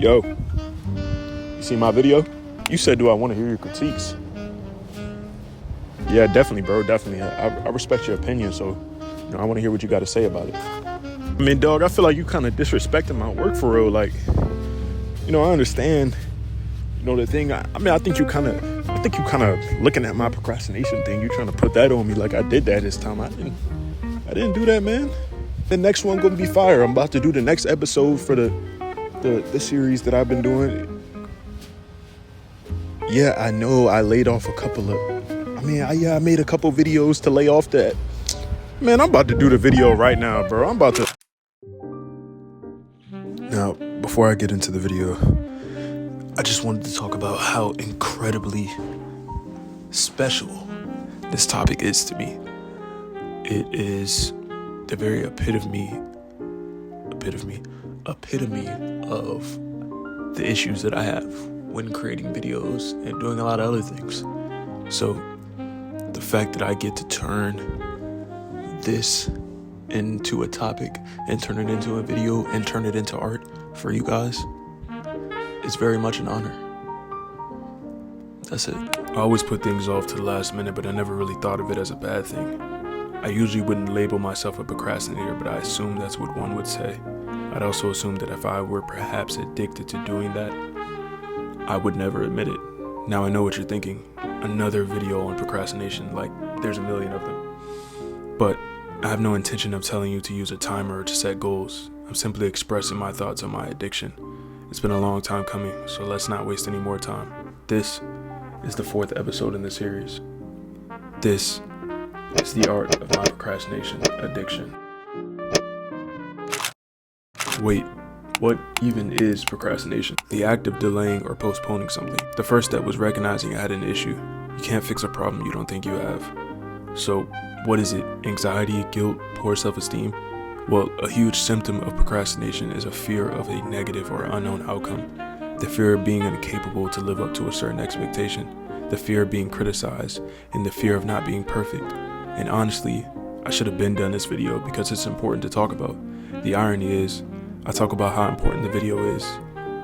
Yo, you see my video? You said, do I want to hear your critiques? Yeah, definitely, bro, definitely. I respect your opinion, so I want to hear what you got to say about it. I mean, dog, I feel like you kind of disrespecting my work for real. Like, I understand, the thing. I think you kind of looking at my procrastination thing. You trying to put that on me like I did that this time. I didn't do that, man. The next one gonna be fire. I'm about to do the next episode for the series that I've been doing. Yeah, I know I laid off a couple of, I made a couple videos to lay off that. Man, I'm about to do the video right now, bro. I'm about to. Now, before I get into the video, I just wanted to talk about how incredibly special this topic is to me. It is the very epitome of the issues that I have when creating videos and doing a lot of other things. So the fact that I get to turn this into a topic and turn it into a video and turn it into art for you guys is very much an honor. That's it. I always put things off to the last minute, but I never really thought of it as a bad thing. I usually wouldn't label myself a procrastinator, but I assume that's what one would say. I'd also assume that if I were perhaps addicted to doing that, I would never admit it. Now I know what you're thinking. Another video on procrastination, like there's a million of them. But I have no intention of telling you to use a timer or to set goals. I'm simply expressing my thoughts on my addiction. It's been a long time coming, so let's not waste any more time. This is the 4th episode in the series. This is the art of my procrastination addiction. Wait, what even is procrastination? The act of delaying or postponing something. The first step was recognizing I had an issue. You can't fix a problem you don't think you have. So, what is it? Anxiety, guilt, poor self-esteem? Well, a huge symptom of procrastination is a fear of a negative or unknown outcome. The fear of being incapable to live up to a certain expectation. The fear of being criticized, and the fear of not being perfect. And honestly, I should have been done this video because it's important to talk about. The irony is, I talk about how important the video is,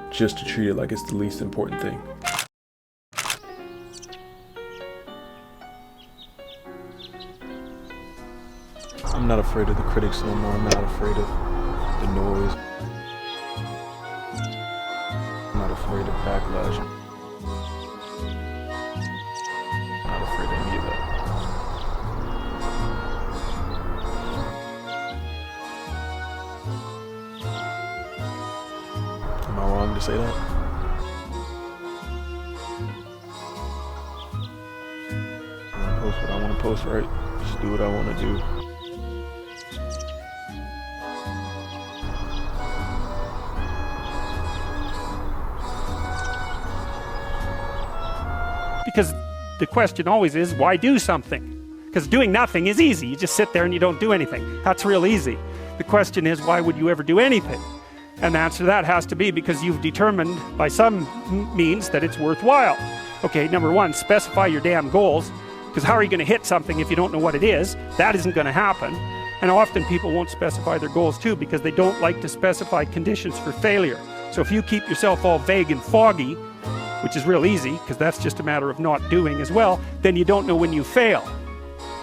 just to treat it like it's the least important thing. I'm not afraid of the critics no more. I'm not afraid of the noise. I'm not afraid of backlash. I'm not afraid of any of that. Am I wrong to say that? I want to post what I want to post, right? Just do what I want to do. Because the question always is, why do something? Because doing nothing is easy. You just sit there and you don't do anything. That's real easy. The question is, why would you ever do anything? And the answer to that has to be because you've determined by some means that it's worthwhile. Okay, number one, specify your damn goals. Because how are you going to hit something if you don't know what it is? That isn't going to happen. And often people won't specify their goals too because they don't like to specify conditions for failure. So if you keep yourself all vague and foggy, which is real easy, because that's just a matter of not doing as well, then you don't know when you fail.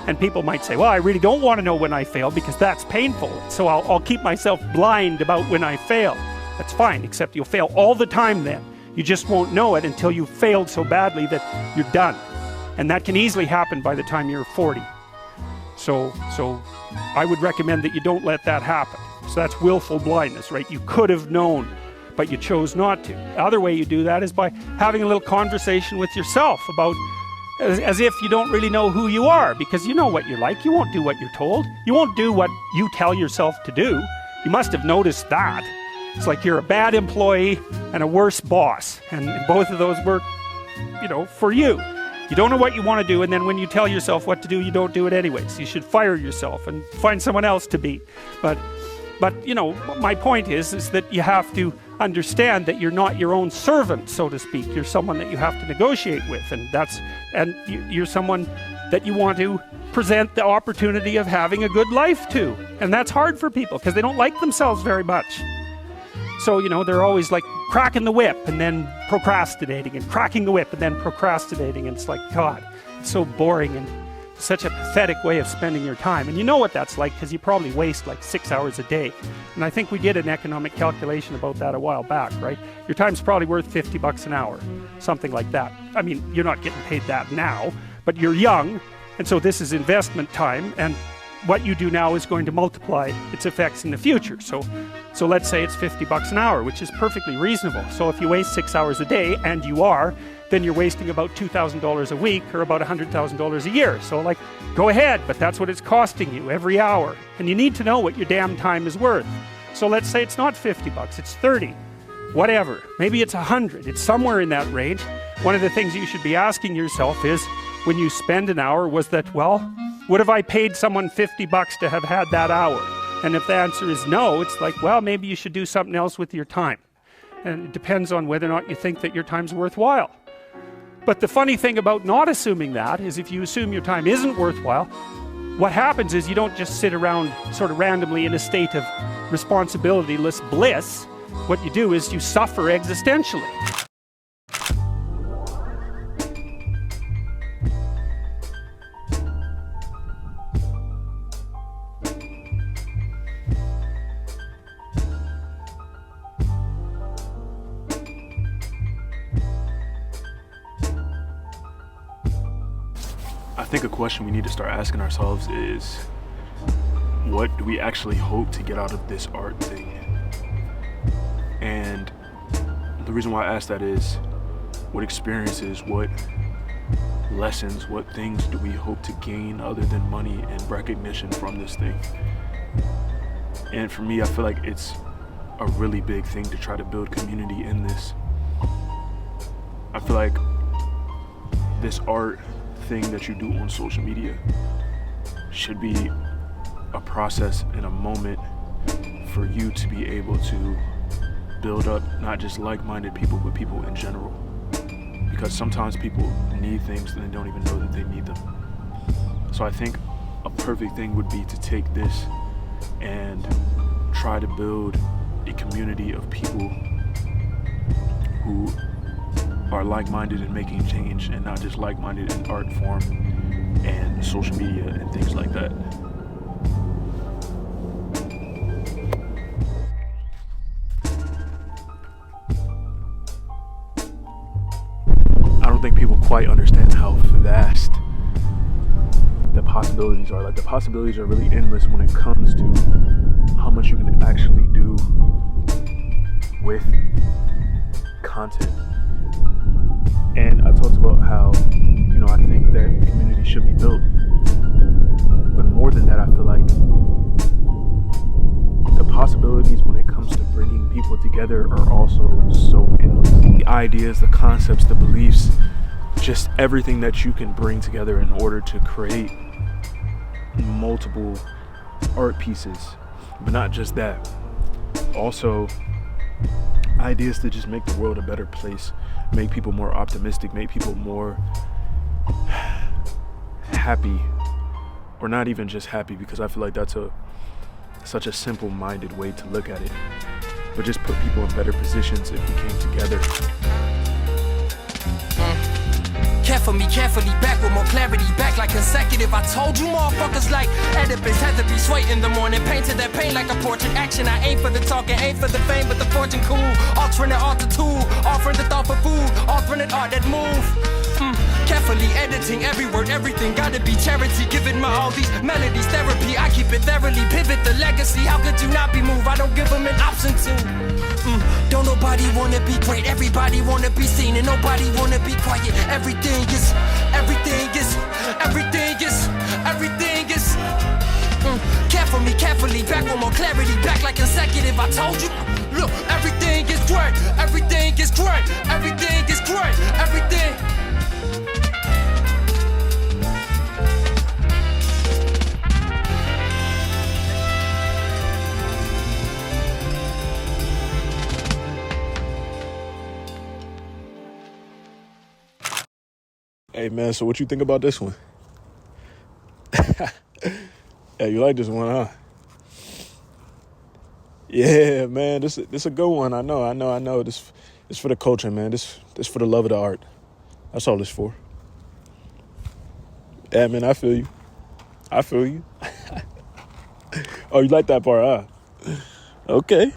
And people might say, well, I really don't want to know when I fail because that's painful. So I'll keep myself blind about when I fail. That's fine, except you'll fail all the time then. You just won't know it until you've failed so badly that you're done. And that can easily happen by the time you're 40. So I would recommend that you don't let that happen. So that's willful blindness, right? You could have known, but you chose not to. The other way you do that is by having a little conversation with yourself about, as if you don't really know who you are, because you know what you're like. You won't do what you're told. You won't do what you tell yourself to do. You must have noticed that. It's like you're a bad employee and a worse boss, and both of those work, for you. You don't know what you want to do, and then when you tell yourself what to do, you don't do it anyways. You should fire yourself and find someone else to beat. But my point is that you have to understand that you're not your own servant, so to speak. You're someone that you have to negotiate with, and you're someone that you want to present the opportunity of having a good life to. And that's hard for people because they don't like themselves very much. So, you know, they're always like cracking the whip and then procrastinating and cracking the whip and then procrastinating. And it's like, God, it's so boring and such a pathetic way of spending your time. And you know what that's like, because you probably waste like 6 hours a day. And I think we did an economic calculation about that a while back, right? Your time's probably worth $50 an hour, something like that. I mean, you're not getting paid that now, but you're young, and so this is investment time, and what you do now is going to multiply its effects in the future. So let's say it's $50 an hour, which is perfectly reasonable. So if you waste 6 hours a day, and you are, then you're wasting about $2,000 a week, or about $100,000 a year. So like, go ahead, but that's what it's costing you every hour. And you need to know what your damn time is worth. So let's say it's not $50, it's 30, whatever. Maybe it's 100, it's somewhere in that range. One of the things you should be asking yourself is, when you spend an hour, was that, well, would have I paid someone $50 to have had that hour? And if the answer is no, it's like, well, maybe you should do something else with your time. And it depends on whether or not you think that your time's worthwhile. But the funny thing about not assuming that is, if you assume your time isn't worthwhile, what happens is you don't just sit around sort of randomly in a state of responsibilityless bliss. What you do is you suffer existentially. I think a question we need to start asking ourselves is, what do we actually hope to get out of this art thing? And the reason why I ask that is, what experiences, what lessons, what things do we hope to gain other than money and recognition from this thing? And for me, I feel like it's a really big thing to try to build community in this. I feel like this art thing that you do on social media should be a process and a moment for you to be able to build up not just like-minded people, but people in general. Because sometimes people need things and they don't even know that they need them. So I think a perfect thing would be to take this and try to build a community of people who are like-minded in making change, and not just like-minded in art form and social media and things like that. I don't think people quite understand how vast the possibilities are. Like, the possibilities are really endless when it comes to how much you can actually do with content. And I talked about how, you know, I think that community should be built. But more than that, I feel like the possibilities when it comes to bringing people together are also so endless. The ideas, the concepts, the beliefs, just everything that you can bring together in order to create multiple art pieces. But not just that. Also, ideas to just make the world a better place, make people more optimistic, make people more happy, or not even just happy, because I feel like that's such a simple-minded way to look at it, but just put people in better positions if we came together. Carefully back with more clarity, back like consecutive. I told you motherfuckers like Oedipus had to be swayed in the morning, painted that pain like a portrait. Action, I ain't for the talking, ain't for the fame, but the fortune cool. Alternate altitude, offering the thought for food, alternate art that move. Carefully editing every word, everything gotta be charity. Giving my all these melodies therapy. I keep it thoroughly, pivot the legacy. How could you not be moved? I don't give them an option to. Don't nobody wanna be great, everybody wanna be seen, and nobody wanna be quiet. Everything is carefully back with more clarity, back like consecutive. I told you, look, everything is great, everything is great, everything is great, everything. Hey man, so what you think about this one? Hey, you like this one, huh? Yeah, man, this a good one. I know. This for the culture, man. This for the love of the art. That's all it's for. Yeah, man, I feel you. Oh, you like that part, huh? Okay.